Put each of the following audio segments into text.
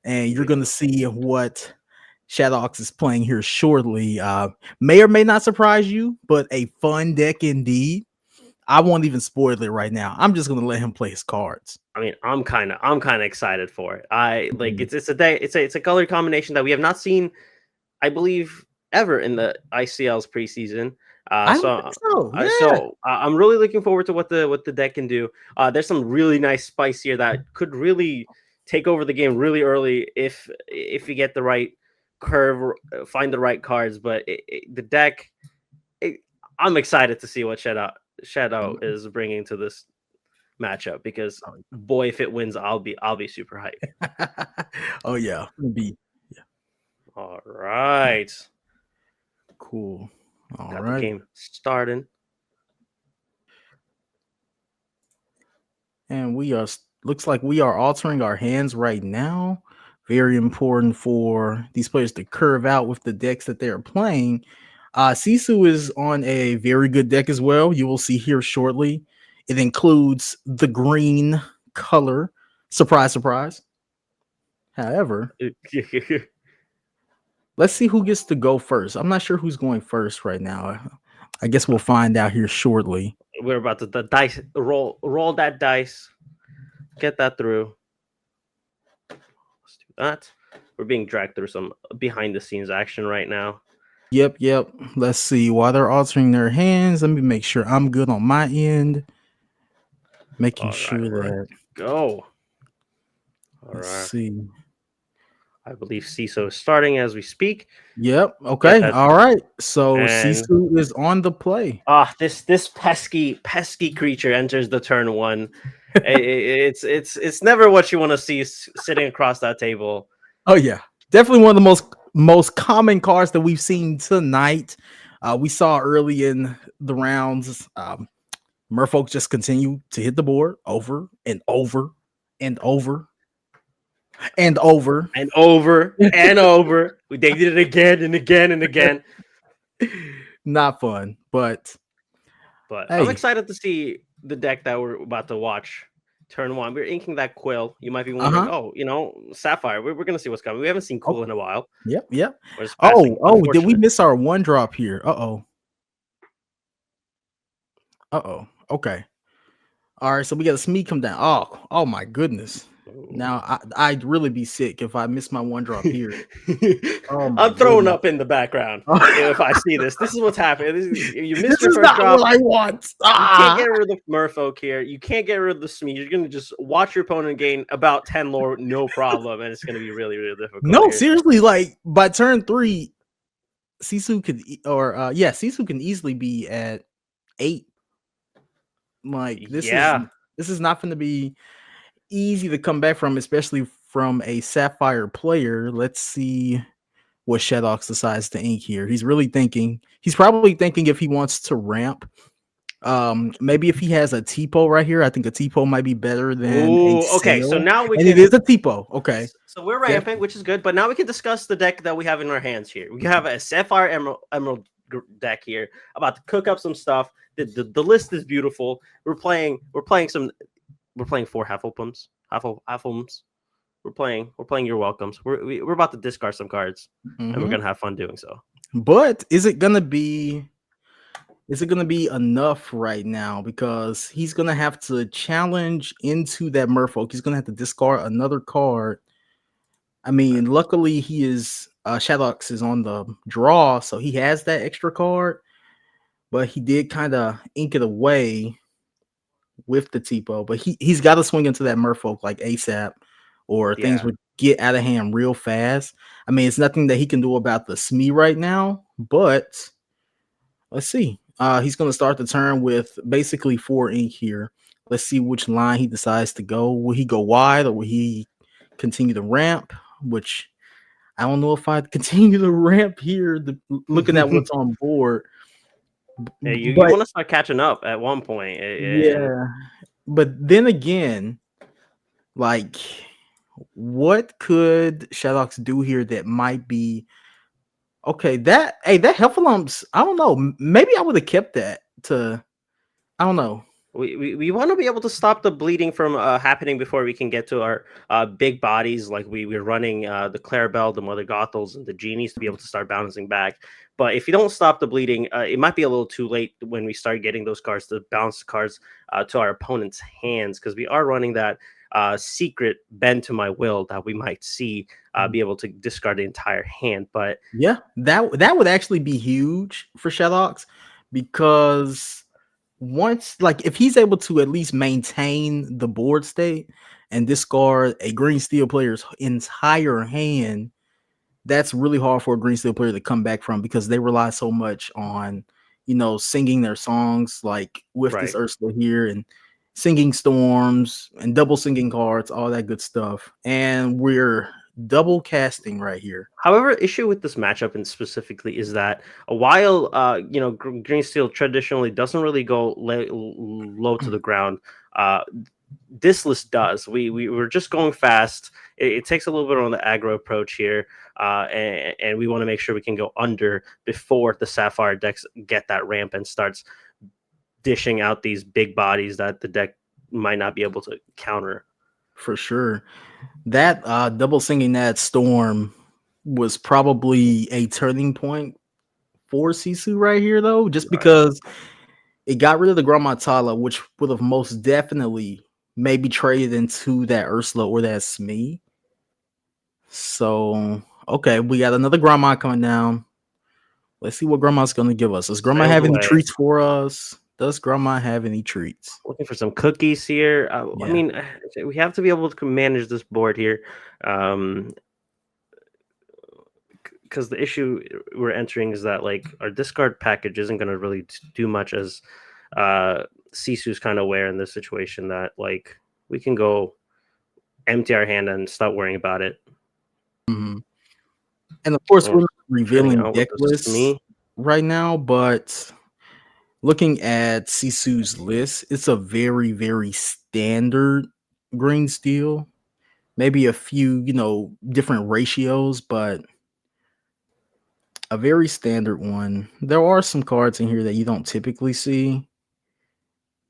and you're going to see what Shadawx is playing here shortly. May or may not surprise you, but a fun deck indeed. I won't even spoil it right now. I'm just going to let him play his cards. I mean, I'm kind of excited for it. I like it's a day. It's a color combination that we have not seen, I believe, ever in the ICL's preseason. I don't think so. Yeah. I'm really looking forward to what the deck can do. There's some really nice spice here that could really take over the game really early if you get the right curve, find the right cards. But the deck, I'm excited to see what Shadow is bringing to this matchup because boy, if it wins, I'll be super hyped. Oh yeah, All right, cool. Got the game starting, and we are looks like we are altering our hands right now. Very important for these players to curve out with the decks that they are playing. Sisu is on a very good deck as well. You will see here shortly. It includes the green color. Surprise, surprise. However, let's see who gets to go first. I'm not sure who's going first right now. I guess we'll find out here shortly. We're about to the dice roll that dice. Get that through. Let's do that. We're being dragged through some behind the scenes action right now. Yep. Let's see. While they're altering their hands, let me make sure I'm good on my end. Making sure that go. Let's see. I believe Sisu is starting as we speak. Yep. Okay. All right. So Sisu is on the play. This pesky creature enters the turn one. It's never what you want to see sitting across that table. Oh yeah, definitely one of the most common cards that we've seen tonight. We saw early in the rounds. Merfolk just continue to hit the board over and over and over and over and over and over. They did it again and again and again. Not fun, but hey. I'm excited to see the deck that we're about to watch. Turn one, we're inking that Quill. You might be wondering, Sapphire. We're gonna see what's coming. We haven't seen Quill in a while. Yep. Did we miss our one drop here? Okay. All right, so we got a Smee come down. Oh my goodness. Now I'd really be sick if I miss my one drop here. I'm throwing up in the background if I see this. This is what's happening. You missed your first drop. What I want. You can't get rid of the Merfolk here. You can't get rid of the Smee. You're gonna just watch your opponent gain about 10 lore, no problem, and it's gonna be really, really difficult. No, seriously, like by turn 3, Sisu can easily be at 8. Like this is not going to be easy to come back from, especially from a Sapphire player. Let's see what Shadawx decides to ink here. He's really thinking. He's probably thinking if he wants to ramp. Maybe if he has a Tipo right here, I think a Tipo might be better than. Okay, so now it is a Tipo. Okay, so we're ramping, which is good. But now we can discuss the deck that we have in our hands here. We have a Sapphire Emerald deck here. About to cook up some stuff. The list is beautiful. We're playing 4 Hufflepuffs. We're playing your welcomes. We're about to discard some cards, and we're gonna have fun doing so. But is it gonna be enough right now? Because he's gonna have to challenge into that Merfolk. He's gonna have to discard another card. I mean, luckily he is Shadawx is on the draw, so he has that extra card. But he did kind of ink it away with the Tipo. But he's got to swing into that Merfolk like ASAP, or things would get out of hand real fast. I mean, it's nothing that he can do about the Smee right now. But let's see. He's going to start the turn with basically 4 ink here. Let's see which line he decides to go. Will he go wide, or will he continue to ramp? Which I don't know if I'd continue to ramp here. Looking at what's on board. Yeah, you want to start catching up at one point. Yeah, but then again, like, what could Shadawx do here that might be okay? That Heffalumps, I don't know. Maybe I would have kept that to. I don't know. We want to be able to stop the bleeding from happening before we can get to our big bodies. Like we're running the Clarabelle, the Mother Gothels, and the Genies to be able to start bouncing back. But if you don't stop the bleeding, it might be a little too late when we start getting those cards to bounce cards to our opponent's hands, because we are running that secret bend to my will that we might see be able to discard the entire hand. But yeah, that would actually be huge for Shadowx, because once, like, if he's able to at least maintain the board state and discard a green steel player's entire hand, that's really hard for a green steel player to come back from, because they rely so much on, singing their songs, like with this right. Ursula here, and singing storms and double singing cards, all that good stuff. And we're double casting right here. However, issue with this matchup and specifically is that while Green Steel traditionally doesn't really go low to the ground, this list does. We're just going fast. It takes a little bit on the aggro approach here, and we want to make sure we can go under before the Sapphire decks get that ramp and starts dishing out these big bodies that the deck might not be able to counter. For sure. That double singing that storm was probably a turning point for Sisu right here, though, just because it got rid of the Gramatala, which would have most definitely maybe traded into that Ursula or that Smee. So, okay, we got another Grandma coming down. Let's see what Grandma's going to give us. Does Grandma have any treats for us? Does Grandma have any treats? Looking for some cookies here. Yeah. I mean, we have to be able to manage this board here. Because the issue we're entering is that, like, our discard package isn't going to really do much, as Sisu's kind of aware in this situation that, like, we can go empty our hand and stop worrying about it. Mm-hmm. And of course, we're not revealing deck lists right now, but looking at Sisu's list, it's a very, very standard green steel. Maybe a few, different ratios, but a very standard one. There are some cards in here that you don't typically see,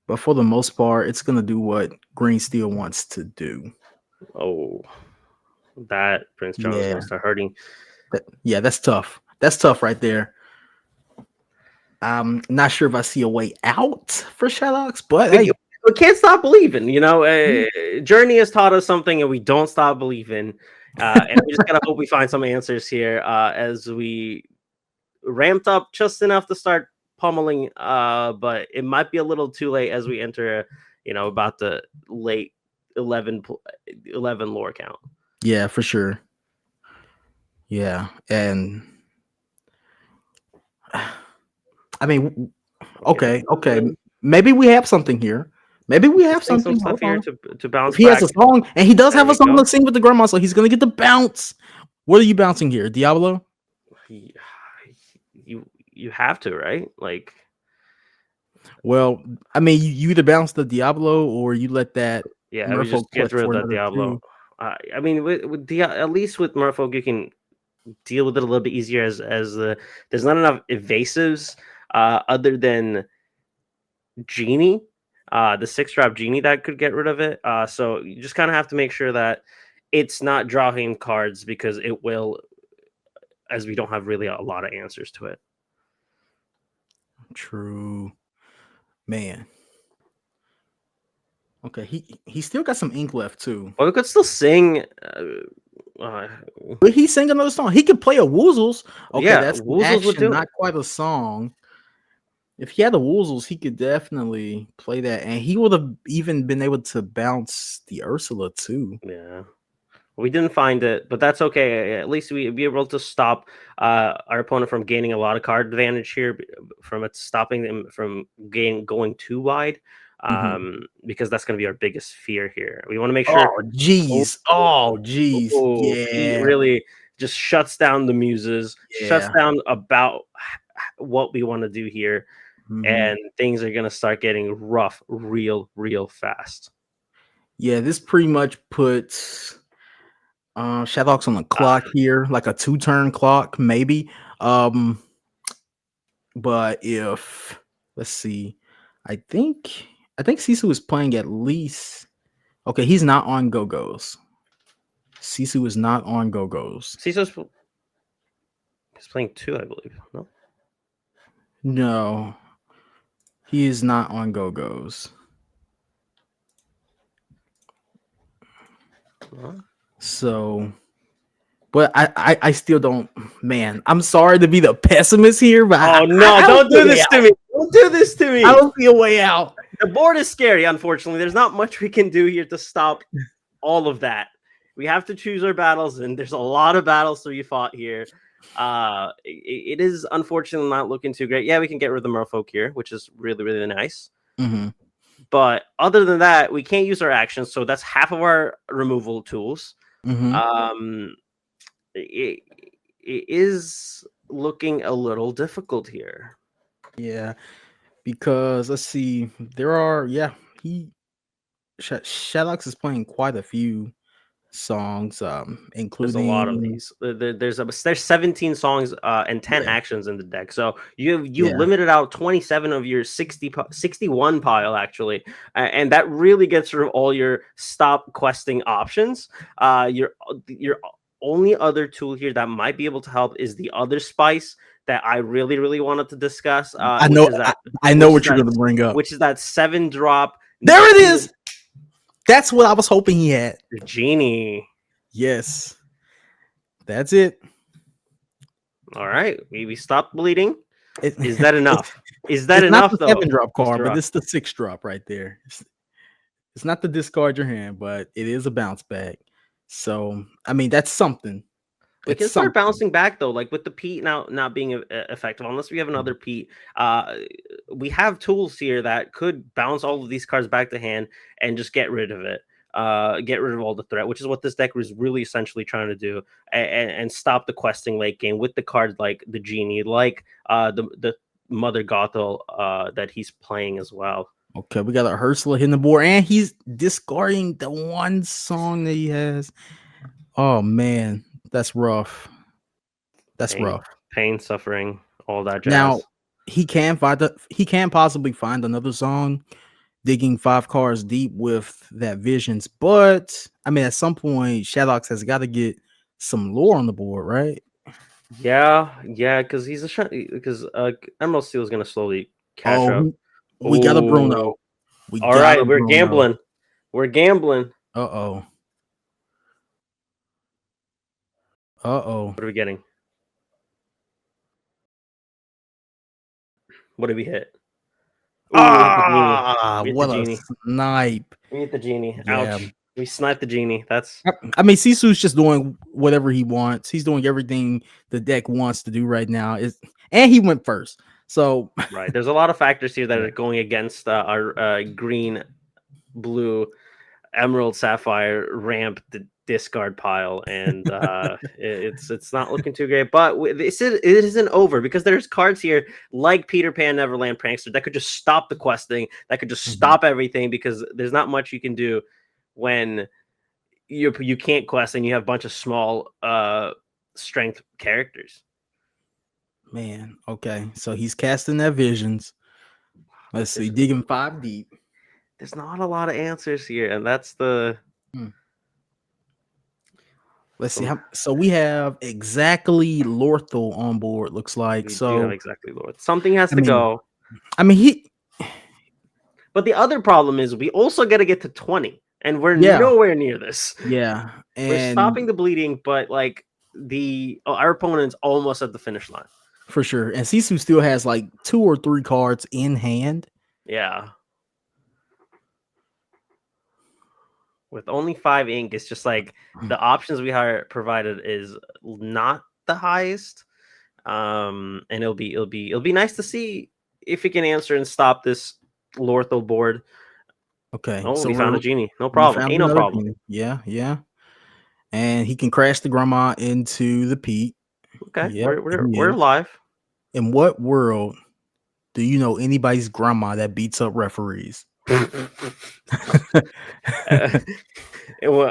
but for the most part, it's going to do what green steel wants to do. Oh, that Prince John is going to start hurting. That's tough. That's tough right there. I'm not sure if I see a way out for Shadawx, but we can't stop believing. Journey has taught us something, and we don't stop believing. And we just gotta hope we find some answers here as we ramped up just enough to start pummeling. But it might be a little too late as we enter, about the late 11 lore count. Yeah, for sure. Yeah, and I mean, okay. Maybe we have something here. Maybe we have some stuff here to bounce. If he has a song, and he does have a song to sing with the grandma, so he's gonna get the bounce. What are you bouncing here, Diablo? You have to, right? Like, well, I mean, you either bounce the Diablo or you let that. Yeah, we just get rid of that Diablo. I mean, with at least with Merfolk, you can deal with it a little bit easier as there's not enough evasives other than Genie, the 6-drop Genie that could get rid of it. So you just kind of have to make sure that it's not drawing cards, because it will, as we don't have really a lot of answers to it. True, man. Okay, he still got some ink left too. Well, we could still sing. But he sing another song. He could play a Woozles. Okay, yeah, that's action, not quite a song. If he had the Woozles, he could definitely play that, and he would have even been able to bounce the Ursula too. Yeah, we didn't find it, but that's okay. At least we be able to stop our opponent from gaining a lot of card advantage here, from it stopping them from going too wide. Because that's going to be our biggest fear here. We want to make sure. Oh, jeez. Yeah. He really just shuts down the muses, shuts down about what we want to do here. And things are going to start getting rough real fast. Yeah, this pretty much puts Shadawx on the clock here, like a 2-turn clock, maybe. But if, let's see, I think I think Sisu is playing at least. Okay, he's not on Go-Go's. Sisu is not on Go-Go's. Cecil's he's playing 2, I believe. No. No, he is not on Go-Go's. Huh? So, but I still don't. Man, I'm sorry to be the pessimist here, but Oh no! Don't do this to me! Don't do this to me! I don't see a way out. The board is scary. Unfortunately, there's not much we can do here to stop all of that. We have to choose our battles, and there's a lot of battles to be fought here. It is unfortunately not looking too great. Yeah, we can get rid of the merfolk here, which is really, really nice. Mm-hmm. But other than that, we can't use our actions, so that's half of our removal tools. Mm-hmm. It is looking a little difficult here. Yeah, because let's see, there are Shadawx is playing quite a few songs, including There's a lot of these. There's 17 songs and 10 actions in the deck. So you limited out 27 of your 61 pile actually, and that really gets rid of all your stop questing options. Your only other tool here that might be able to help is the other spice that I really, really wanted to discuss. I know what you're going to bring up, which is that 7-drop. There it is. That's what I was hoping he had. The genie. Yes, that's it. All right, we stopped bleeding. Is that enough? Is that it's enough? Not the though, 7-drop card, but it's the 6-drop right there. It's not to discard your hand, but it is a bounce back. So I mean, that's something. We can start bouncing back though, like with the Pete now not being effective, unless we have another Pete. We have tools here that could bounce all of these cards back to hand and just get rid of it. Get rid of all the threat, which is what this deck was really essentially trying to do, and stop the questing late game with the cards like the genie, like the Mother Gothel that he's playing as well. Okay, we got a Ursula hitting the board, and he's discarding the one song that he has. Oh man, that's rough. That's rough. Pain, suffering, all that jazz. Now he can possibly find another song, digging 5 cards deep with that Visions. But I mean, at some point, Shadawx has got to get some lore on the board, right? Yeah, because because Emerald Steel is gonna slowly cash out. We got a Bruno. All right, we're gambling. We're gambling. Uh-oh. What are we getting? What did we hit? Ooh, what a snipe. We hit the genie. Ouch. Yeah. We sniped the genie. I mean, Sisu's just doing whatever he wants. He's doing everything the deck wants to do right now. And he went first. So right. There's a lot of factors here that are going against our green, blue, emerald, sapphire ramp discard pile, and it's not looking too great. But it isn't over, because there's cards here like Peter Pan Neverland Prankster that could just stop the questing, that could just stop everything, because there's not much you can do when you can't quest and you have a bunch of small strength characters. Man, okay, so he's casting that Visions. Let's see, digging 5 deep. There's not a lot of answers here, and that's the. Let's see. So we have exactly Lorthel on board. Looks like so. Exactly, Lord. Something has to go. I mean, But the other problem is we also got to get to 20, and we're nowhere near this. Yeah, and we're stopping the bleeding, but like our opponent's almost at the finish line. For sure. And Sisu still has like 2 or 3 cards in hand. Yeah. With only 5 ink, it's just like the options we provided is not the highest. And it'll be nice to see if we can answer and stop this Lorthel board. Okay. Oh, so we found a genie. No problem. Ain't no problem. Genie. Yeah. And he can crash the grandma into the Pete. Okay, yep, we're live. In what world do you know anybody's grandma that beats up referees? Well,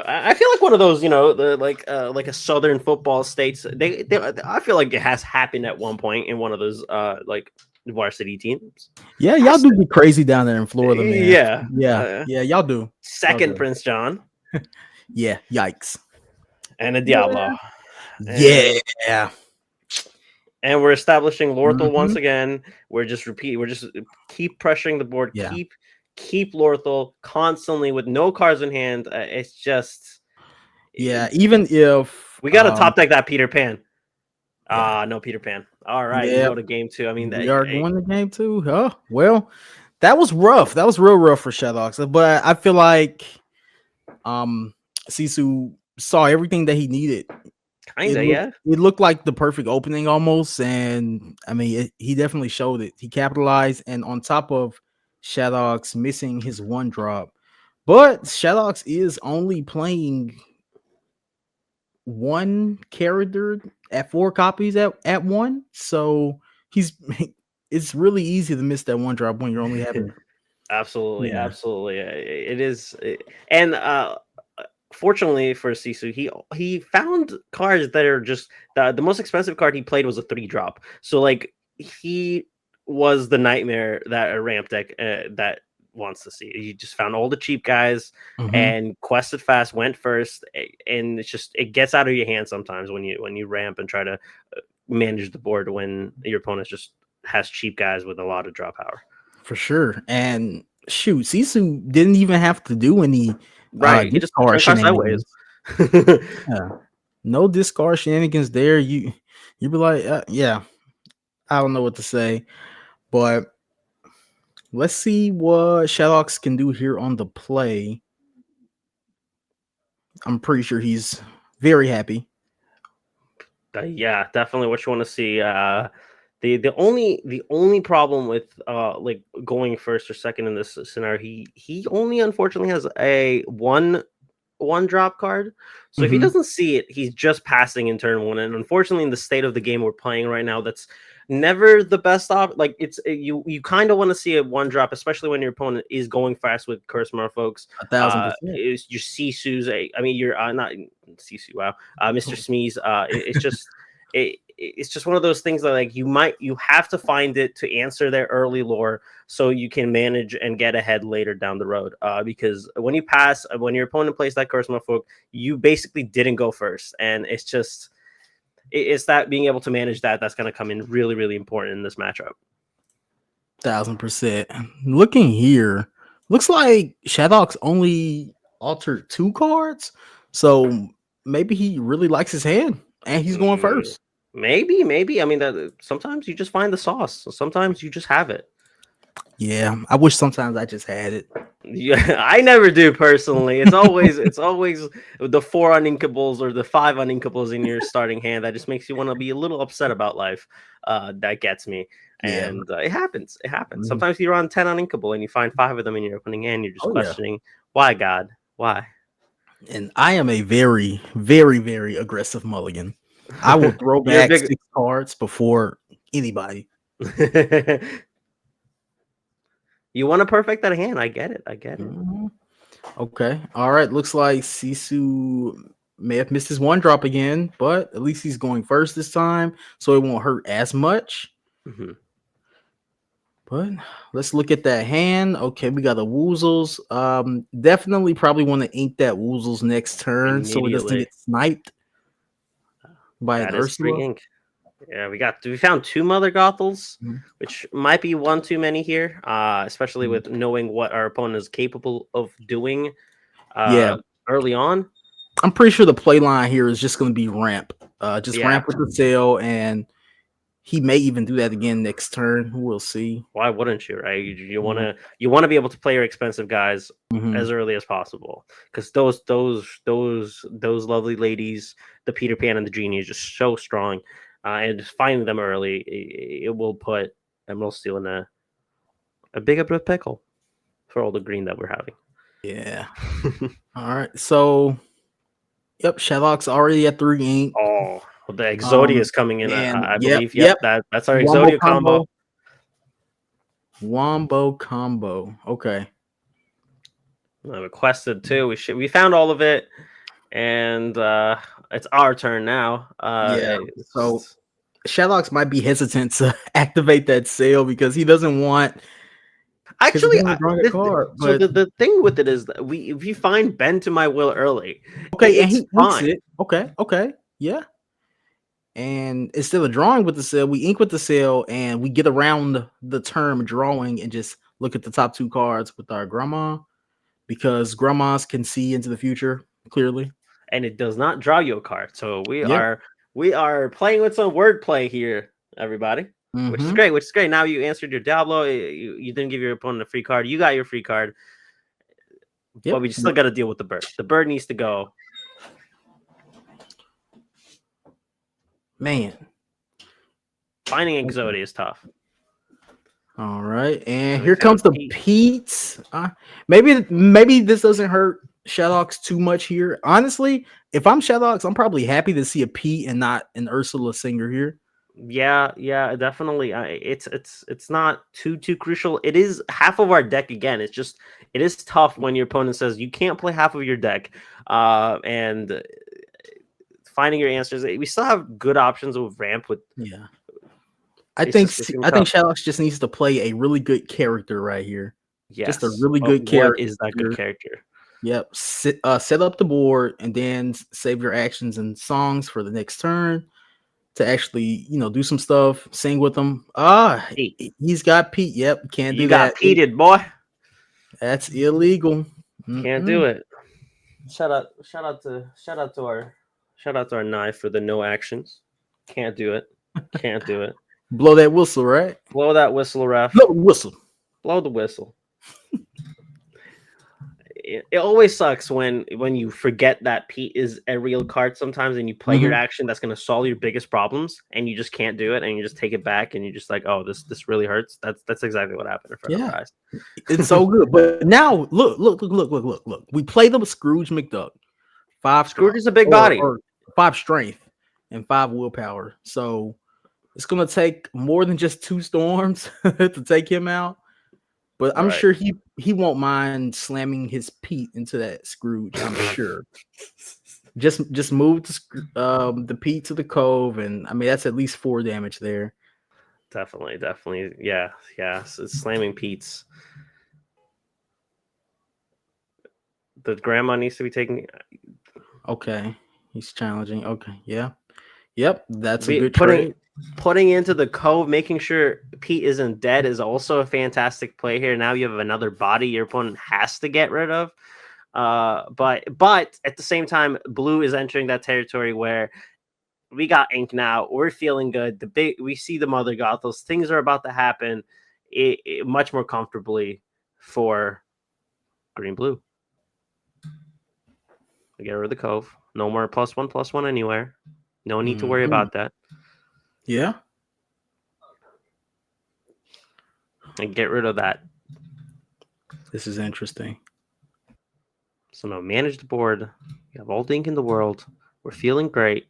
I feel like one of those, like a Southern football states. They I feel like it has happened at one point in one of those like varsity teams. Yeah, y'all do get crazy down there in Florida, man. Yeah, Yeah, y'all do. Y'all second do. Prince John Yeah, yikes. and a Yeah. Diablo, and Yeah. we're establishing Lorthal once Mhm. again. We're just keep pressuring the board, Yeah. keep Lorthal constantly with no cards in hand. It's just Yeah. Even if we got to top deck that Peter Pan. yeah. No Peter Pan. All right, you Yeah. go to game 2. I mean, We are going to game 2. Oh, well, that was rough. That was real rough for Shadawx. But I feel like Sisu saw everything that he needed. kinda, yeah. It looked like the perfect opening almost, and I mean, he definitely showed it. He capitalized, and on top of Shadawx missing his one drop, but Shadawx is only playing one character at 4 copies at one, so he's it's really easy to miss that one drop when you're only having Absolutely, yeah. absolutely. It is, and fortunately for Sisu, he found cards that are just the most expensive card he played was a 3-drop. So like he was the nightmare that a ramp deck that wants to see. He just found all the cheap guys Mhm. and quested fast, went first, and it's just it gets out of your hand sometimes when you ramp and try to manage the board when your opponent just has cheap guys with a lot of draw power. For sure. And shoot, Sisu didn't even have to do any Right, he just discard turned cards sideways. shenanigans. Yeah. No discard shenanigans there. You be like, yeah, I don't know what to say, but let's see what Shadowx can do here on the play. I'm pretty sure he's very happy. Yeah, definitely what you want to see. The only problem with like going first or second in this scenario, he only unfortunately has a one drop card. So if he Mhm. doesn't see it, he's just passing in turn 1. And unfortunately, in the state of the game we're playing right now, that's never the best like it's you kind of want to see a one drop, especially when your opponent is going fast with curse folks. 1,000%. Is your Sisu's I mean you're not Sisu, wow, Mr. Smeeze. It's just it's just one of those things that like you have to find it to answer their early lore so you can manage and get ahead later down the road. Because when you pass, when your opponent plays that curse folk, you basically didn't go first, and it's just it's that being able to manage that's going to come in really, really important in this matchup. 1,000%. Looking here, looks like Shadowx only altered 2 cards, so maybe he really likes his hand, and he's going first. Maybe. I mean, that sometimes you just find the sauce. Sometimes you just have it. Yeah, I wish sometimes I just had it. Yeah, I never do personally. It's always the 4 uninkables or the 5 uninkables in your starting hand that just makes you want to be a little upset about life. That gets me, Yeah. and it happens. It happens. Mhm. Sometimes you're on 10 uninkable and you find 5 of them in your opening hand. You're just Oh, yeah. questioning why, God, why. And I am a very, very, very aggressive mulligan. I will throw You're a back big. 6 cards before anybody. You want to perfect that hand. I get it. I get it. Mhm. Okay. All right. Looks like Sisu may have missed his one drop again, but at least he's going first this time, so it won't hurt as much. Mm-hmm. But let's look at that hand. Okay, we got the Woozles. Definitely probably want to ink that Woozles next turn so it doesn't Immediately. get sniped by an That is Ursula. 3 ink. Yeah, we found 2 Mother Gothels, Mhm. which might be one too many here, especially with knowing what our opponent is capable of doing Yeah, early on. I'm pretty sure the play line here is just going to be ramp. Just Yeah, ramp with the sail, and he may even do that again next turn. We'll see. why wouldn't you, right? You want to be able to play your expensive guys Mm-hmm. as early as possible, because those lovely ladies, the Peter Pan and the Genie, is just so strong, and just finding them early, it will put Emerald Steel in a big of a pickle for all the green that we're having. Yeah. All right. So, yep, Shadowx already at 3 ink. Oh, the Exodia is coming in. And I yep, believe. Yep, yep. that's our Wombo Exodia combo. combo. Wombo combo. Okay. I requested too. We found all of it, and it's our turn now. Yeah. So Shadowx might be hesitant to activate that sale because he doesn't want. Because Actually, again, we're drawing a card, so but the thing with it is that if we find bend to my will early, okay, and it's he inks fine. it. Okay, yeah. And instead of drawing with the sale, we ink with the sale, and we get around the term drawing and just look at the top 2 cards with our grandma, because grandmas can see into the future clearly. And it does not draw you a card. So Yep. we are playing with some wordplay here, everybody. Which is Mm-hmm. great. Which is great. Now you answered your Diablo. You didn't give your opponent a free card. You got your free card. But Yep. we still got to deal with the bird. The bird needs to go. Man. Finding Exodia is tough. All right, and So we here comes the found Pete's. Maybe this doesn't hurt Shadowx too much here. Honestly, if I'm Shadowx, I'm probably happy to see a Pete and not an Ursula Singer here. Yeah, definitely. It's not too crucial. It is half of our deck again. It's just it is tough when your opponent says you can't play half of your deck, and finding your answers. We still have good options with ramp. With Yeah, I it's think just, it's I think tough. Shadowx just needs to play a really good character right here. Just a Yes, really but good what character. is that good character? Yep. Set up the board and then save your actions and songs for the next turn to actually, do some stuff, sing with them. Pete. He's got Pete. Yep, can't You do got that. peated, boy. That's illegal. Can't do it. Shout out to our knife for the no actions. Can't do it. Can't do it. Blow that whistle, right? Blow that whistle, ref. Blow the whistle. Blow the whistle. It always sucks when you forget that Pete is a real card sometimes, and you play your action that's going to solve your biggest problems, and you just can't do it, and you just take it back, and you're just like, oh, this really hurts. That's exactly what happened in front of our eyes. It's so good. But now look. We play them with Scrooge McDuck. 5 Scrooge is a big body. or 5 strength and 5 willpower. So it's gonna take more than just 2 storms to take him out. But I'm sure he won't mind slamming his Pete into that Scrooge. I'm sure. Just move the Pete to the cove, and I mean that's at least 4 damage there. Definitely. Yeah. So it's slamming Pete's. The grandma needs to be taking. Okay, he's challenging. Okay, yeah, yep, that's a good putting trade. Putting into the cove, making sure Pete isn't dead is also a fantastic play here. Now you have another body your opponent has to get rid of. But at the same time, Blue is entering that territory where we got ink now. We're feeling good. We see the Mother Gothels. Things are about to happen much more comfortably for Green Blue. We get rid of the cove. No more +1/+1 anywhere. No need to worry about that. Yeah. And get rid of that. This is interesting. So now manage the board. You have all the ink in the world. We're feeling great.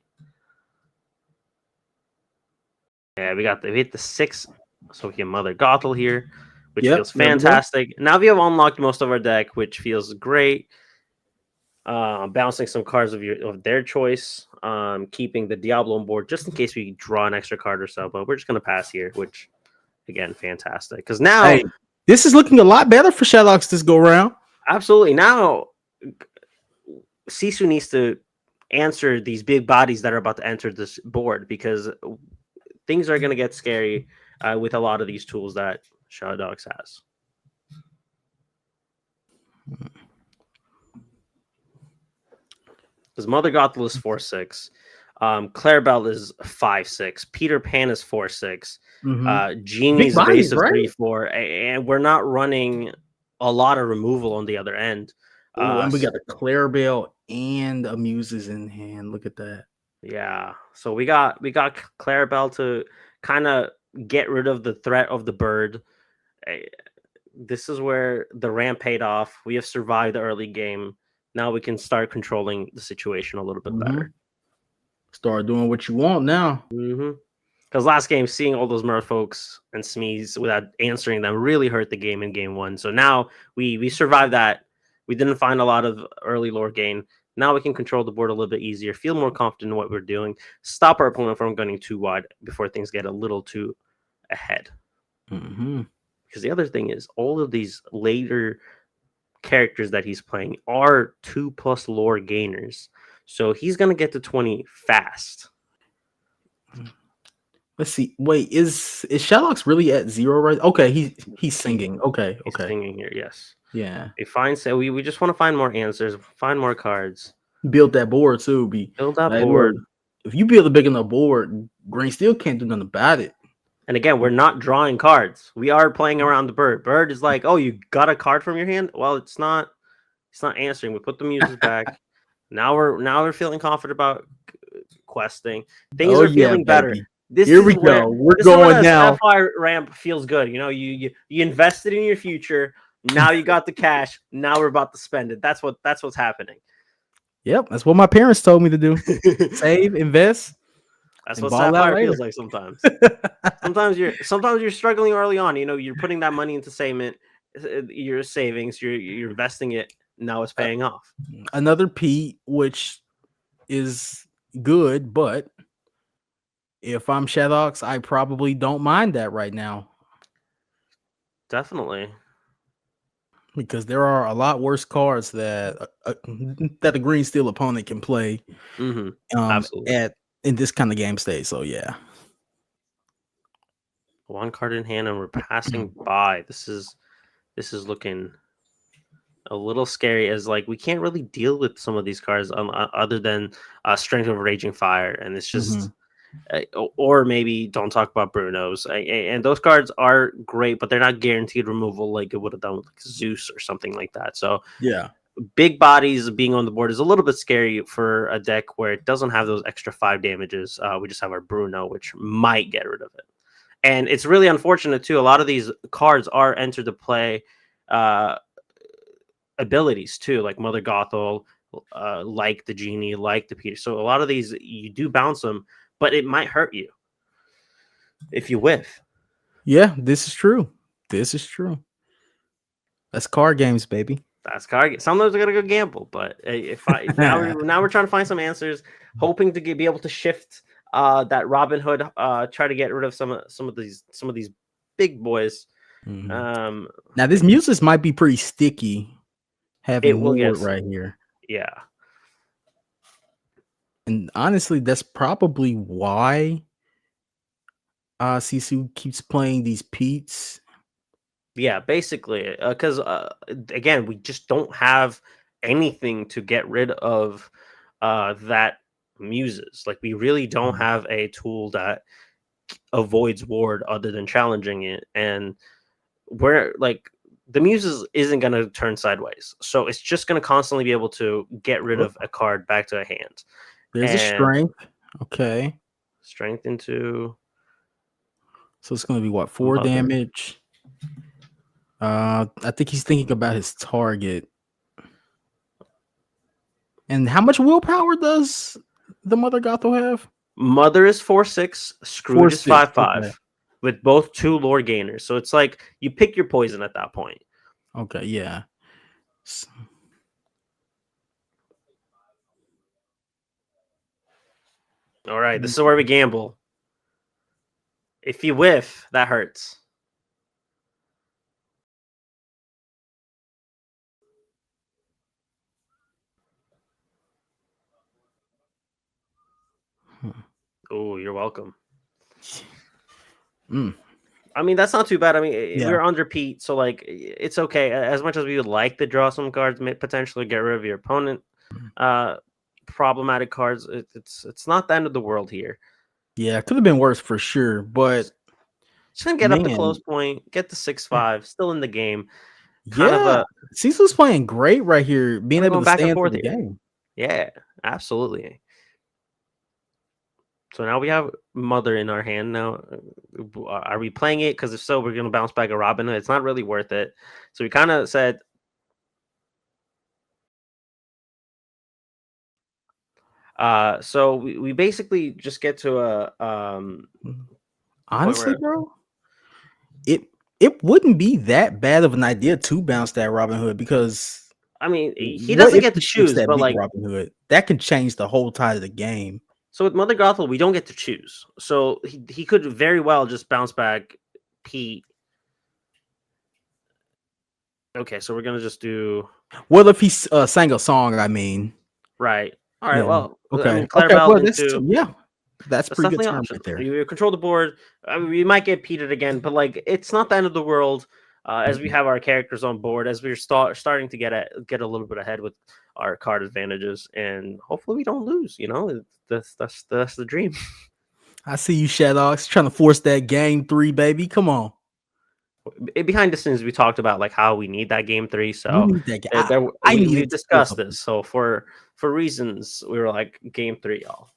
Yeah, we hit the 6. So we have Mother Gothel here, which feels fantastic. Now we have unlocked most of our deck, which feels great. Bouncing some cards of their choice. Keeping the Diablo on board just in case we draw an extra card or so. But we're just gonna pass here, which again, fantastic. Because now this is looking a lot better for Shadowx this go round. Absolutely. Now Sisu needs to answer these big bodies that are about to enter this board, because things are gonna get scary with a lot of these tools that Shadowx has. Because Mother Gothel is 4/6. Clarabelle is 5/6. Peter Pan is 4/6. Genie's base is 3/4. And we're not running a lot of removal on the other end. And we got a Clarabelle and a Muses in hand. Look at that. Yeah. So we got Clarabelle to kind of get rid of the threat of the bird. This is where the ramp paid off. We have survived the early game. Now we can start controlling the situation a little bit better. Start doing what you want now. Because last game, seeing all those merfolks and Smees without answering them really hurt the game in game 1. So now we survived that. We didn't find a lot of early lore gain. Now we can control the board a little bit easier, feel more confident in what we're doing, stop our opponent from gunning too wide before things get a little too ahead. Mm-hmm. Because the other thing is, all of these later characters that he's playing are 2+ lore gainers. So he's going to get to 20 fast. Let's see. Wait, is Shadawx really at 0 right? Okay, he's singing. Okay, He's okay. singing here, yes. Yeah. So we just want to find more answers, find more cards. Build that board too. Build that Like, board. look, if you build a big enough board, Green still can't do nothing about it. And again, we're not drawing cards. We are playing around the bird. Bird is like, oh, you got a card from your hand? Well, it's not answering. We put the muses back. Now we're feeling confident about questing. Things are feeling better. Here we go. We're going now. Sapphire ramp feels good. You know, you invested in your future. Now you got the cash. Now we're about to spend it. That's what's happening. Yep, that's what my parents told me to do. Save, invest. That's what Sapphire feels like sometimes. sometimes you're struggling early on. You know, you're putting that money into your savings. You're investing it. Now it's paying off. Another P, which is good, but if I'm Shadawx, I probably don't mind that right now. Definitely. Because there are a lot worse cards that the green steel opponent can play. Absolutely. In this kind of game state. So yeah. One card in hand and we're passing by. This is looking a little scary, as like we can't really deal with some of these cards other than Strength of Raging Fire, and it's just or maybe don't talk about Bruno's, and those cards are great, but they're not guaranteed removal like it would have done with like Zeus or something like that. So yeah, big bodies being on the board is a little bit scary for a deck where it doesn't have those extra 5 damages. We just have our Bruno, which might get rid of it, and it's really unfortunate too. A lot of these cards are entered to play abilities too, like Mother Gothel, like the Genie, like the Peter. So a lot of these you do bounce them, but it might hurt you if you whiff. Yeah, this is true. That's card games, baby. That's card games. Sometimes I gotta go gamble, but now we're trying to find some answers, hoping to be able to shift that Robin Hood, try to get rid of some of these big boys. Now this Muses might be pretty sticky. Having Ward right here. Yeah. And honestly, that's probably why Sisu keeps playing these Petes. Yeah, basically. Because, again, we just don't have anything to get rid of that Muses. Like, we really don't have a tool that avoids Ward other than challenging it. And we're, like, the Muses isn't going to turn sideways. So it's just going to constantly be able to get rid of a card back to a hand. There's a strength. Okay. Strength into... So it's going to be what? 4 damage. I think he's thinking about his target. And how much willpower does the Mother Gothel have? Mother is 4/6. Scrooge is 5/5. Okay. With both 2 lore gainers. So it's like you pick your poison at that point. Okay, yeah. All right, this is where we gamble. If you whiff, that hurts. Oh, you're welcome. I mean, that's not too bad. I mean, we're under Pete, so like it's okay. As much as we would like to draw some cards, potentially get rid of your opponent, problematic cards. It's not the end of the world here. Yeah, it could have been worse for sure, but just gonna get up the close point, get the 6/5, still in the game. Cecil's playing great right here, being able to stay into the game. Yeah, absolutely. So now we have Mother in our hand. Now, are we playing it? Because if so, we're going to bounce back a Robin Hood. It's not really worth it. So we kind of said... so we basically just get to a... honestly, bro, it wouldn't be that bad of an idea to bounce that Robin Hood, because I mean, he What doesn't if get to he flips choose, that but big like, Robin Hood? That can change the whole tide of the game. so with Mother Gothel, we don't get to choose. So he could very well just bounce back Pete. Okay, so we're gonna just do What if he sang a song? I mean, right. All right. yeah. Well, I Okay. mean, Claire Okay. Well, Baldwin that's too. yeah. That's That's pretty good definitely an term option. right there. You control the board. I mean, we might get peated again, but like it's not the end of the world. As we have our characters on board, as we're starting to get a little bit ahead with our card advantages, and hopefully we don't lose. You know, that's the dream. I see you, Shadawx, trying to force that game 3, baby. Come on. Behind the scenes, we talked about like how we need that game 3. We So need that game. I need we've it to feel discussed this. So for reasons, we were like game 3, y'all.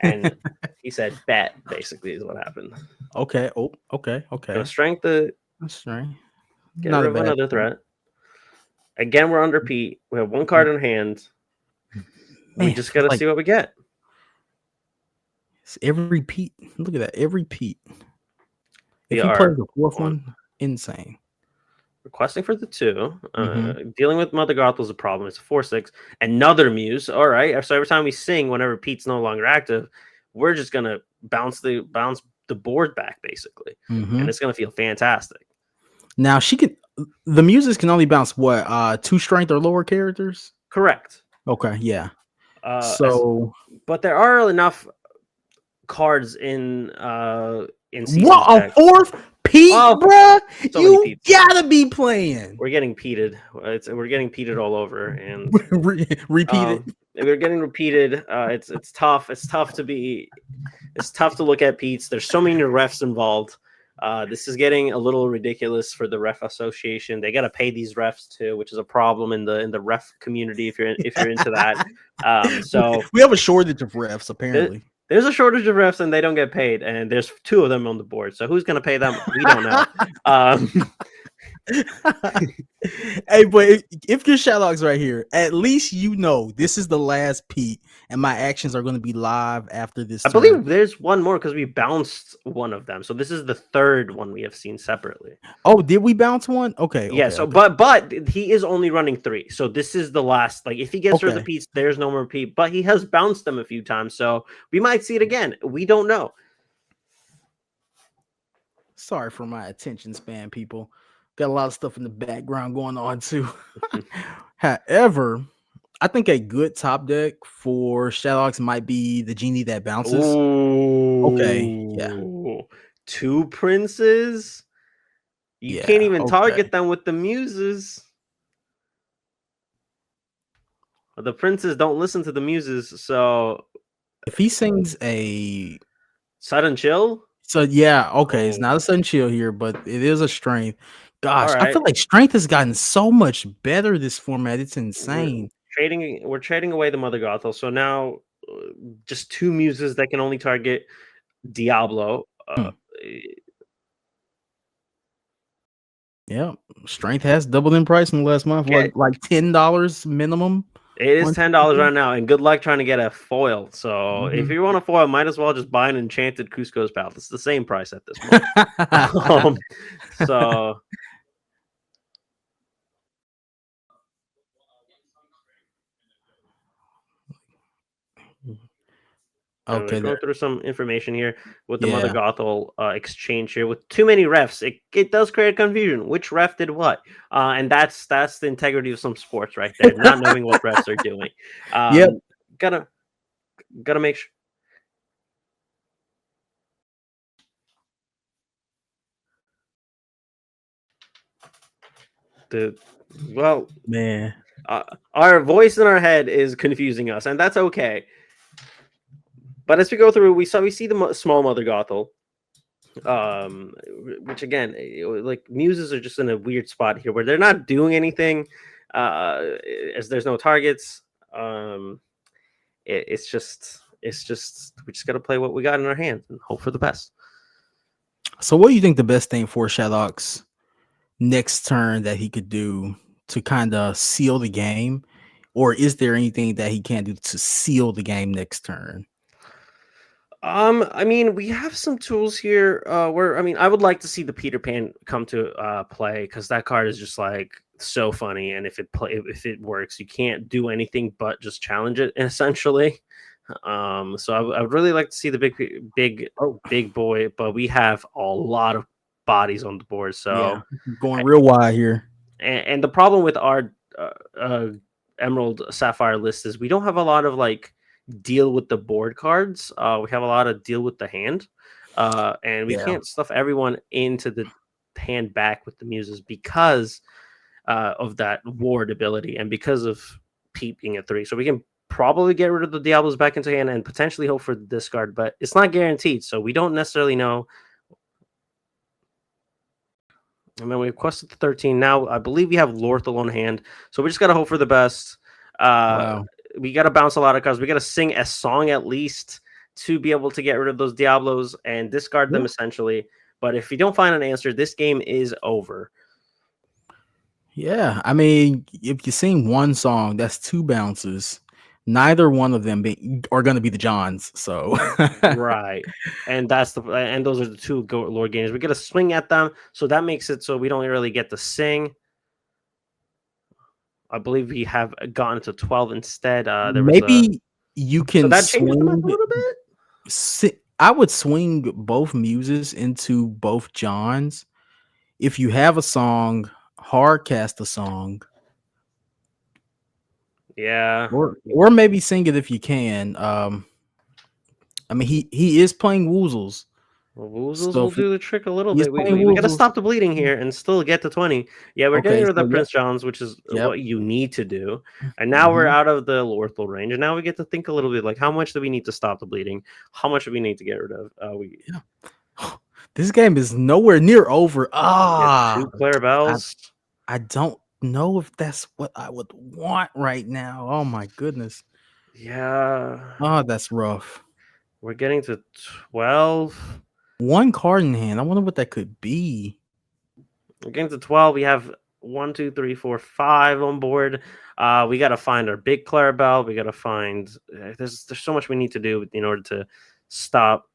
And he said, "Bet." Basically, is what happened. Okay. Oh, okay. Okay. Gonna strength the That's right. get Not rid a of bad another threat. Again, we're under Pete. We have one card in hand. We man. just gotta Like see what we get. it's every Pete. Look at that. Every Pete. We If he are plays the fourth on one, insane. requesting for the 2. Mhm. Dealing with Mother Gothel is a problem. It's a 4/6. Another Muse. All right. So every time we sing, whenever Pete's no longer active, we're just gonna bounce the board back basically, and Mhm. it's gonna feel fantastic. Now she can. The muses can only bounce what 2 strength or lower characters. Correct. Okay. Yeah. As So but there are enough cards in what Sisu's a deck. fourth Pete, Oh, bruh? so many You Pete's. gotta be playing. We're getting peated. We're getting peated all over, and Repeat it. we're getting repeated. It's tough. It's tough to look at Pete's. There's so many refs involved. This is getting a little ridiculous for the ref association. They got to pay these refs too, which is a problem in the ref community if you're into that. So we have a shortage of refs apparently. there's a shortage of refs and they don't get paid, and there's 2 of them on the board. So who's going to pay them? We don't know. Hey, but if you're Shadawx right here, at least you know this is the last Pete, and my actions are going to be live after this. I believe there's one more because we bounced one of them. So this is the 3rd one we have seen separately. Oh, did we bounce one? Okay. Yeah. Okay, So, okay. but he is only running 3. So this is the last. Like if he gets rid of the Pete's, there's no more Pete. But he has bounced them a few times, so we might see it again. We don't know. Sorry for my attention span, people. Got a lot of stuff in the background going on too. However, I think a good top deck for Shadowx might be the genie that bounces. Ooh. Okay, yeah. 2 princes. You can't even target them with the muses. The princes don't listen to the muses, so if he sings a sudden chill. So yeah, okay, it's not a sudden chill here, but it is a strength. Gosh, right. I feel like strength has gotten so much better this format. It's insane. We're trading away the Mother Gothel, so now just 2 muses that can only target Diablo. Yeah, strength has doubled in price in the last month. Like $10 minimum. It is $10 right now, and good luck trying to get a foil. So if you want a foil, might as well just buy an enchanted Cusco's Palace. It's the same price at this point. So okay, going through some information here with the Mother Gothel exchange here with too many refs. It does create confusion. Which ref did what? And that's the integrity of some sports right there. Not knowing what refs are doing. Gotta make sure. Well, man, our voice in our head is confusing us, and that's okay. But as we go through, we see the small Mother Gothel, which again, like muses are just in a weird spot here where they're not doing anything, as there's no targets. It's just we just got to play what we got in our hand and hope for the best. So, what do you think the best thing for Shadawx next turn that he could do to kind of seal the game, or is there anything that he can't do to seal the game next turn? I mean, we have some tools here. I would like to see the Peter Pan come to play because that card is just like so funny, and if it works, you can't do anything but just challenge it essentially. So I would really like to see the Oh, big boy, but we have a lot of bodies on the board. yeah, So going real wide here. and the problem with our Emerald Sapphire list is we don't have a lot of like deal with the board cards. We have a lot of deal with the hand, and we Yeah, can't stuff everyone into the hand back with the muses because of that ward ability and because of Pete being a 3. So we can probably get rid of the Diablos back into hand and potentially hope for the discard, but it's not guaranteed. So we don't necessarily know. And then we quested the 13. Now I believe we have Lorthal on hand. So we just got to hope for the best. wow. We got to bounce a lot of cards. We got to sing a song at least to be able to get rid of those Diablos and discard them essentially. But if you don't find an answer, this game is over. Yeah, I mean, if you sing one song, that's 2 bounces. Neither one of them are going to be the Johns. So, Right, and those are the 2 Lord games. We get to swing at them, so that makes it so we don't really get to sing. I believe we have gotten to 12 instead. There was maybe you so can that changes the math a swing. little bit. I would swing both muses into both Johns. If you have a song, hard cast a song, Yeah, or maybe sing it if you can. I mean, he is playing Woozles. well, Woozles So will if do the trick a little he's bit. playing We got to Woozles, stop the bleeding here and still get to 20. Yeah, we're getting okay, rid of the so Prince Johns, which is yep. what you need to do. And now we're Mhm. out of the Lorthal range, and now we get to think a little bit like how much do we need to stop the bleeding? How much do we need to get rid of? This game is nowhere near over. Get 2 Clarabelles. I don't know if that's what I would want right now. Oh my goodness. Yeah, Oh, that's rough. we're getting to 12. 1 card in hand. I wonder what that could be. We're getting to 12. We have 1, 2, 3, 4, 5 on board. We got to find our big Clarabelle. We got to find. There's so much we need to do in order to stop.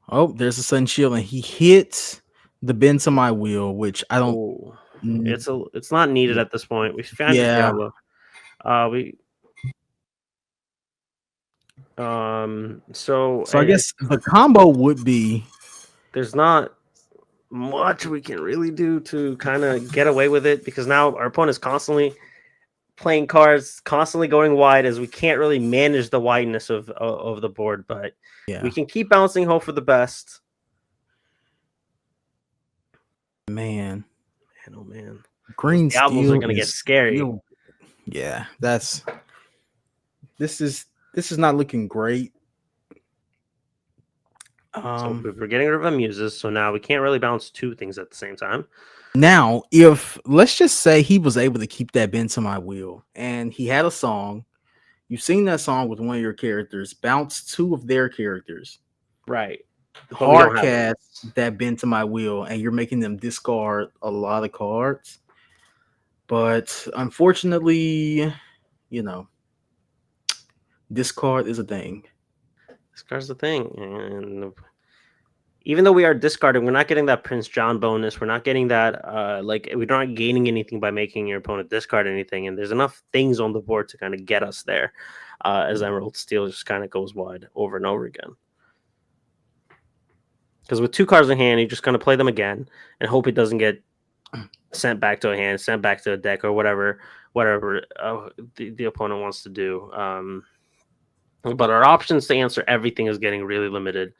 Oh, there's a sudden shield, and he hits the bend to my wheel, which I don't. Ooh, it's not needed at this point. We found the Yeah. Diablo. So I guess the combo would be there's not much we can really do to kind of get away with it because now our opponent's constantly playing cards, constantly going wide as we can't really manage the wideness of the board, but we can keep bouncing, hope for the best. Man, oh man, green Diablos steel are gonna get scary. Yeah, this is not looking great. So we're getting rid of our muses, so now we can't really bounce 2 things at the same time. Now, if let's just say he was able to keep that bend to my wheel and he had a song, you've seen that song with one of your characters, bounce 2 of their characters. Right. Hard cast that bend to my wheel, and you're making them discard a lot of cards. But unfortunately, discard is a thing. Discard's the thing. And even though we are discarding, we're not getting that Prince John bonus. We're not getting that, we're not gaining anything by making your opponent discard anything. And there's enough things on the board to kind of get us there as Emerald Steel just kind of goes wide over and over again. Because with 2 cards in hand, you just kind of play them again and hope it doesn't get sent back to a hand, sent back to a deck, or whatever the opponent wants to do. But our options to answer everything is getting really limited.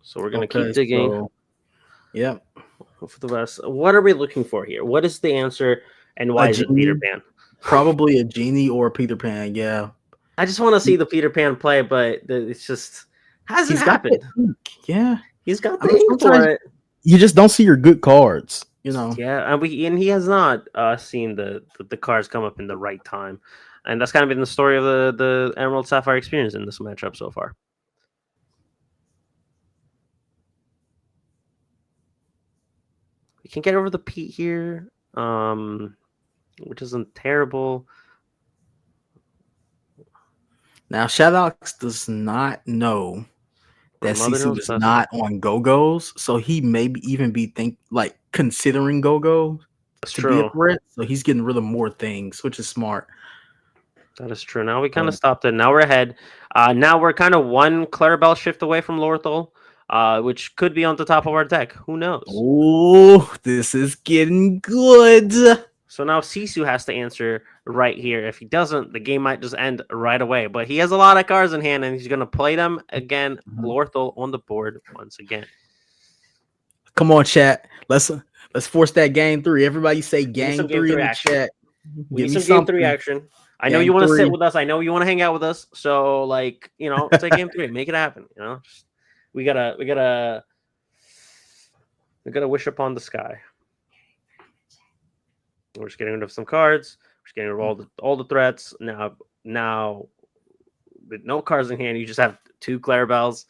So we're going to keep digging. Yep. For the best. What are we looking for here? What is the answer, and why is it Peter Pan? Probably a genie or a Peter Pan, yeah. I just want to see the Peter Pan play, but it's just hasn't happened. Yeah. He's got the ink for it. You just don't see your good cards, Yeah, and he has not seen the cards come up in the right time. And that's kind of been the story of the Emerald Sapphire experience in this matchup so far. We can get over the Pete here, which isn't terrible. Now, Shadawx does not know that Sisu is not on Go-Go's, so he maybe even be considering Go-Go That's to be a true. threat, so he's getting rid of more things, which is smart. That is true. Now we kind of stopped it. Now we're ahead. Now we're kind of one Clarabelle shift away from Lorthal, which could be on the top of our deck. Who knows? Oh, this is getting good. So now Sisu has to answer right here. If he doesn't, the game might just end right away. But he has a lot of cards in hand, and he's going to play them again. Lorthal on the board once again. Come on, chat. Let's force that game 3. Everybody say some game game 3 in three the action. chat. We Give need me some game 3 something. action. I know you want to sit with us. I know you want to hang out with us. So, like, you know, say game 3. Make it happen. You know, we gotta wish upon the sky. We're just getting rid of some cards. We're just getting rid of all the threats. Now, with no cards in hand, you just have 2 Clarabelles.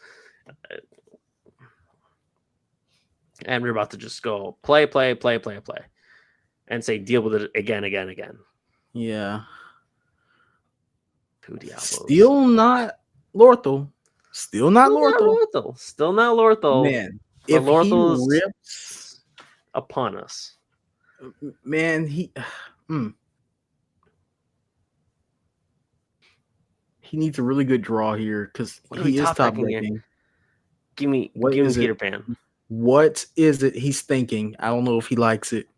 And we're about to just go play, and say deal with it again. Yeah. 2 Diablos. Still not Lorthal. Still not Lorthal. Still not Lorthal. Man, if Lorthal he rips upon us, man, he needs a really good draw here because he is top decking. Give me Peter Pan. What is it he's thinking? I don't know if he likes it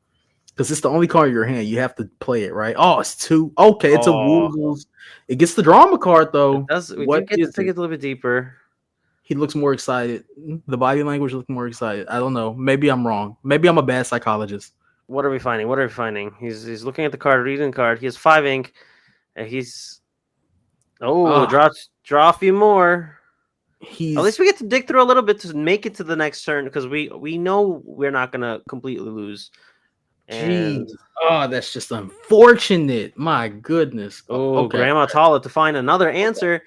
because it's the only card in your hand. You have to play it, right? Oh, it's 2. Okay, it's a Woozles. It gets the drama card though. We do get to take it a little bit deeper. He looks more excited. The body language looks more excited. I don't know. Maybe I'm wrong. Maybe I'm a bad psychologist. What are we finding? He's looking at the card, reading the card. He has 5 ink. And he's draw a few more. At least we get to dig through a little bit to make it to the next turn because we know we're not gonna completely lose. And that's just unfortunate. My goodness. Okay. Grandma Tala to find another answer.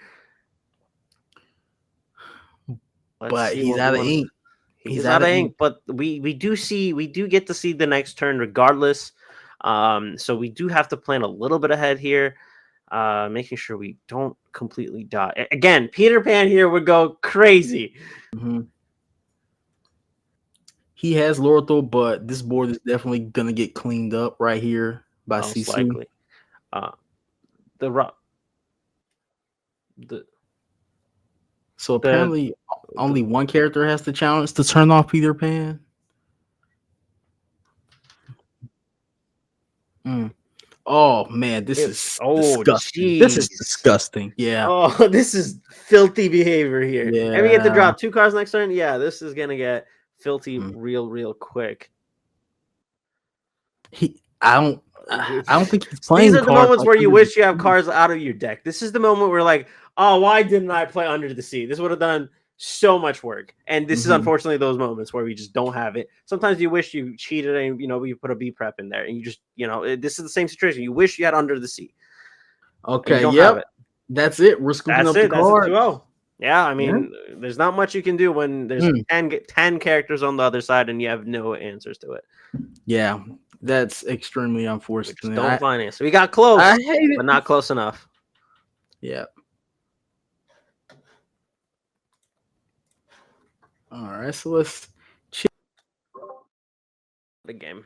But he's out of ink. He's out of ink, but we do get to see the next turn regardless. So we do have to plan a little bit ahead here, making sure we don't completely die. Again, Peter Pan here would go crazy. Mm-hmm. He has Lorthal, but this board is definitely gonna get cleaned up right here by Sisu. Likely. So apparently only one character has the challenge to turn off Peter Pan. Oh man, this is disgusting. This is disgusting. Yeah. Oh, this is filthy behavior here. Yeah. And we get to draw 2 cards next turn. Yeah, this is gonna get filthy real quick. I don't think he's playing. These are the moments where you wish you have cards out of your deck. This is the moment where like, oh, why didn't I play Under the Sea? This would have done so much work. And this is unfortunately those moments where we just don't have it. Sometimes you wish you cheated and you put a B prep in there and you just this is the same situation. You wish you had Under the Sea. Okay, yep. That's it. We're scooping up the card. That's it. Yeah, I mean, there's not much you can do when there's 10 characters on the other side and you have no answers to it. Yeah, that's extremely unfortunate. Don't finance. We got close, I hate it, but not close enough. Yeah. All right, so let's check. What a game.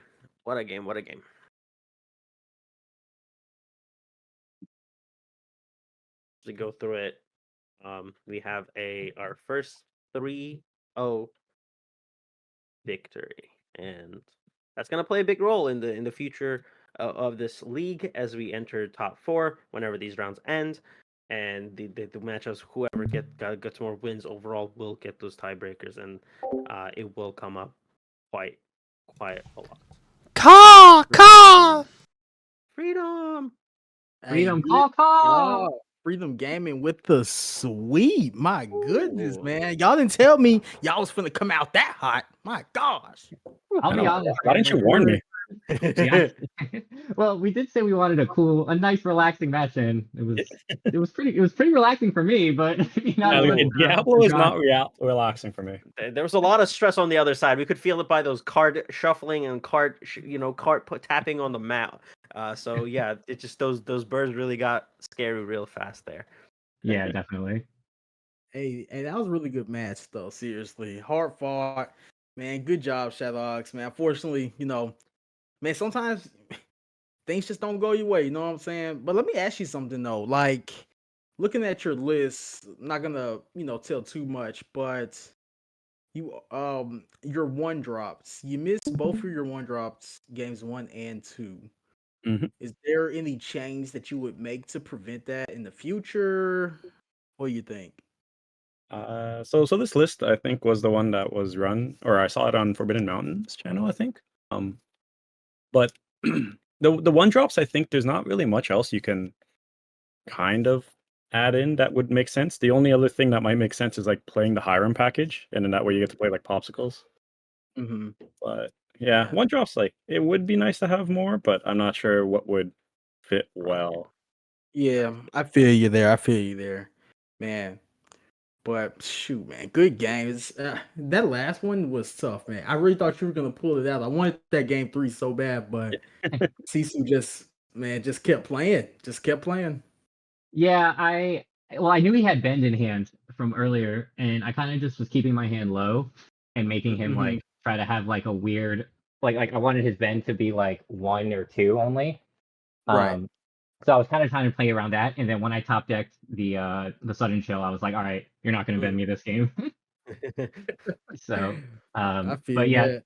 To go through it, we have our first 3-0 victory, and that's going to play a big role in the future of this league as we enter top 4 whenever these rounds end. And the matchups, whoever gets more wins overall will get those tiebreakers, and it will come up quite a lot. Caw! Freedom! Caw! Freedom Gaming with the sweep. My goodness, man. Y'all didn't tell me y'all was finna come out that hot. My gosh. I'll be honest. Why didn't you warn me? Well, we did say we wanted a nice, relaxing match, and it was pretty relaxing for me. But Diablo is not relaxing for me. There was a lot of stress on the other side. We could feel it by those card shuffling and card tapping on the mat. So yeah, it just those birds really got scary real fast there. Yeah, definitely. Hey, that was a really good match though. Seriously, hard fought. Man, good job, Shadowx, man. Unfortunately, man, sometimes things just don't go your way, you know what I'm saying? But let me ask you something though. Like looking at your list, I'm not gonna, tell too much, but your one drops. You missed both of your one drops, games 1 and 2. hmm Is there any change that you would make to prevent that in the future? What do you think? So this list I think was the one that was run, or I saw it on Forbidden Mountains channel, I think. But the one drops, I think there's not really much else you can kind of add in that would make sense. The only other thing that might make sense is like playing the Hiram package, and then that way you get to play like popsicles. Mm-hmm. But yeah, Yeah. one drops like it would be nice to have more, but I'm not sure what would fit well. Yeah, I feel you there. I feel you there, man. But shoot, man, good games. That last one was tough, man. I really thought you were gonna pull it out. I wanted that game 3 so bad, but Sisu just kept playing, just kept playing. Yeah, I knew he had bend in hand from earlier, and I kind of just was keeping my hand low and making him Mhm. like try to have like a weird like I wanted his bend to be like 1 or 2 only. Right. So I was kind of trying to play around that, and then when I top decked the sudden chill, I was like, all right, you're not gonna bend me this game. So I but feel yeah, that.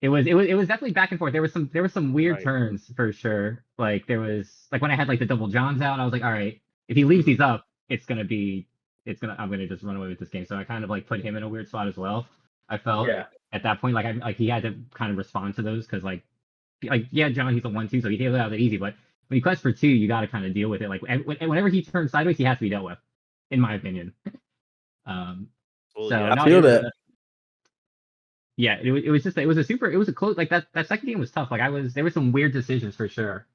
it was definitely back and forth. There was some weird Right. turns for sure. Like there was like when I had like the double johns out, I was like, all right, if he leaves these up, I'm gonna just run away with this game. So I kind of like put him in a weird spot as well. I felt Yeah. at that point like he had to kind of respond to those because like yeah, John, he's a 1-2, so he deals it out easy. But when you quest for 2, you got to kind of deal with it. Like whenever he turns sideways, he has to be dealt with, in my opinion. Well, So yeah, I no, feel that. yeah, it was a close like that second game was tough. Like there were some weird decisions for sure.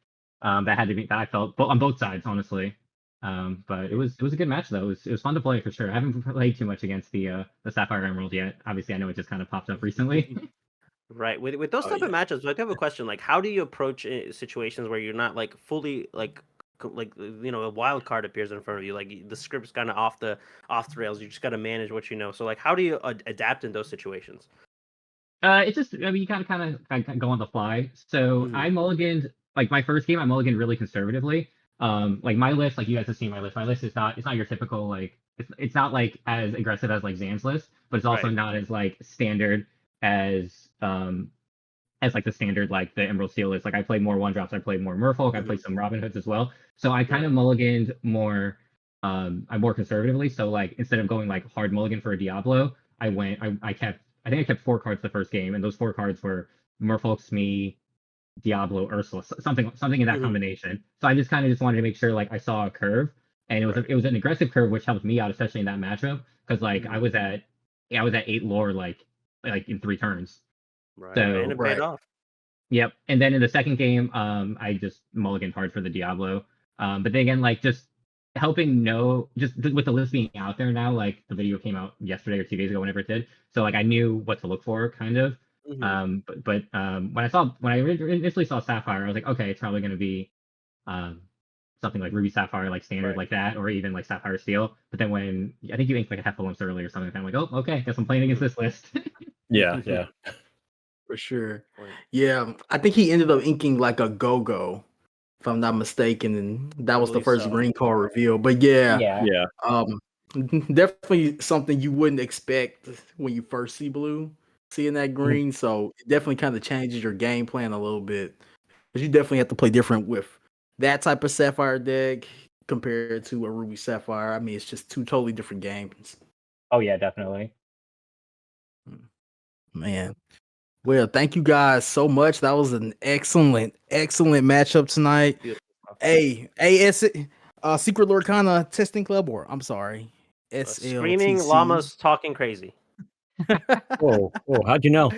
That had to be that I felt on both sides, honestly. But it was a good match though. It was fun to play for sure. I haven't played too much against the Sapphire Emerald yet. Obviously, I know it just kind of popped up recently. right. With those Oh type of yeah. matchups, I do have a question. Like, how do you approach situations where you're not like fully a wild card appears in front of you, like the script's kind of off the rails. You just got to manage what you know. So like, how do you adapt in those situations? It's just I mean you kind of go on the fly. So Mhm. I mulliganed like my first game. I mulliganed really conservatively. Like my list, like you guys have seen my list. My list is not it's not your typical like it's not like as aggressive as like Zan's list, but it's also Right. not as like standard as like the standard like the Emerald Seal list. Like I played more one drops. I played more Merfolk. I played some Robin Hoods as well. So I kind Right. of mulliganed more. I more conservatively. So like instead of going like hard mulligan for a Diablo, I think I kept 4 cards the first game, and those 4 cards were Merfolk, Smee, Diablo, Ursula, something in that Mhm. combination. So I just kind of just wanted to make sure like I saw a curve, and Right. it was an aggressive curve, which helped me out, especially in that matchup, because like Mhm. I was at 8 lore like in 3 turns. Right. And So it paid Right. off. yep. And then in the second game, I just mulliganed hard for the Diablo. But then again, like just helping know, with the list being out there now, like the video came out yesterday or 2 days ago, whenever it did. So like I knew what to look for, kind of. Mhm. When I initially saw Sapphire, I was like, okay, it's probably going to be um something like Ruby Sapphire, like standard Right. like that, or even like Sapphire Steel. But then when I think you inked like a Heffalumps early or something, I'm like, oh, okay, guess I'm playing against this list. Yeah. For sure. Right. Yeah, I think he ended up inking like a go-go, if I'm not mistaken, and that I was the believe first so. green card reveal. But yeah, Yeah. Yeah. um, definitely something you wouldn't expect when you first see blue, seeing that Mhm. green. So it definitely kind of changes your game plan a little bit, because you definitely have to play different with that type of Sapphire deck compared to a Ruby Sapphire. I mean, it's just 2 totally different games. Oh yeah, definitely. Man. Well, thank you guys so much. That was an excellent matchup tonight. Beautiful stuff. Hey, Secret Lorcana Testing Club, or I'm sorry, Screaming SLTC. llamas talking crazy. Whoa, how'd you know?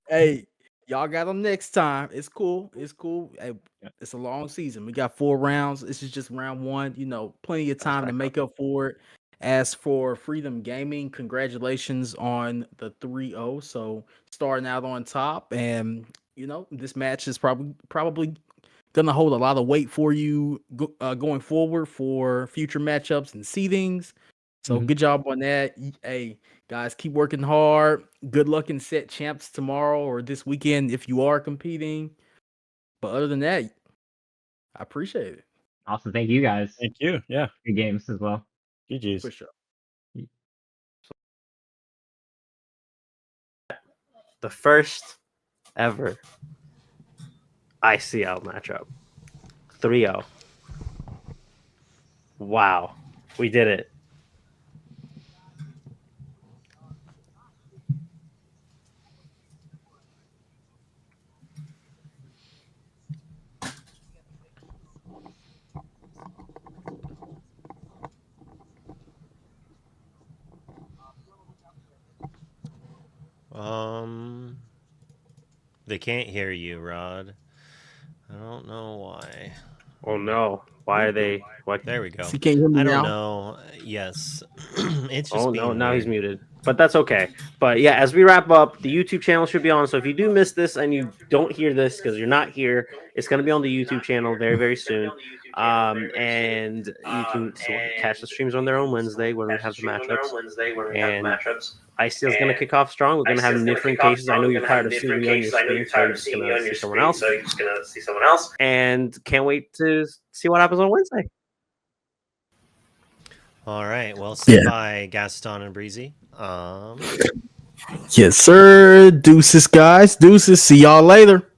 Hey, y'all got them next time. It's cool. It's cool. Hey, Yeah. it's a long season. We got 4 rounds. This is just round 1. Plenty of time to make up for it. As for Freedom Gaming, congratulations on the 3-0. So starting out on top, and this match is probably gonna hold a lot of weight for you going forward for future matchups and seedings. So Mhm. good job on that. Hey, guys, keep working hard. Good luck in set champs tomorrow or this weekend if you are competing. But other than that, I appreciate it. Awesome. Thank you guys. Thank you. Yeah. Good games as well. GG's. For sure. The first ever ICL matchup. 3-0. Wow. We did it. They can't hear you, Rod. I don't know why. Oh no. Why are they what There we go. So you can't hear me I don't now? know. Yes. It's just Oh being no, now he's weird. muted. But that's okay. But yeah, as we wrap up, the YouTube channel should be on. So if you do miss this and you don't hear this because you're not here, it's going to be on the YouTube channel very, very soon. And you can catch the streams on their own Wednesday when we have the matchups. And ICL is going to kick off strong. We're going to have different cases. I know you're tired of seeing me on your screen, so you're just going to see someone else. And can't wait to see what happens on Wednesday. All right. Well, say Yeah. bye, Gaston and Breezy. Yes, sir. Deuces, guys. Deuces. See y'all later.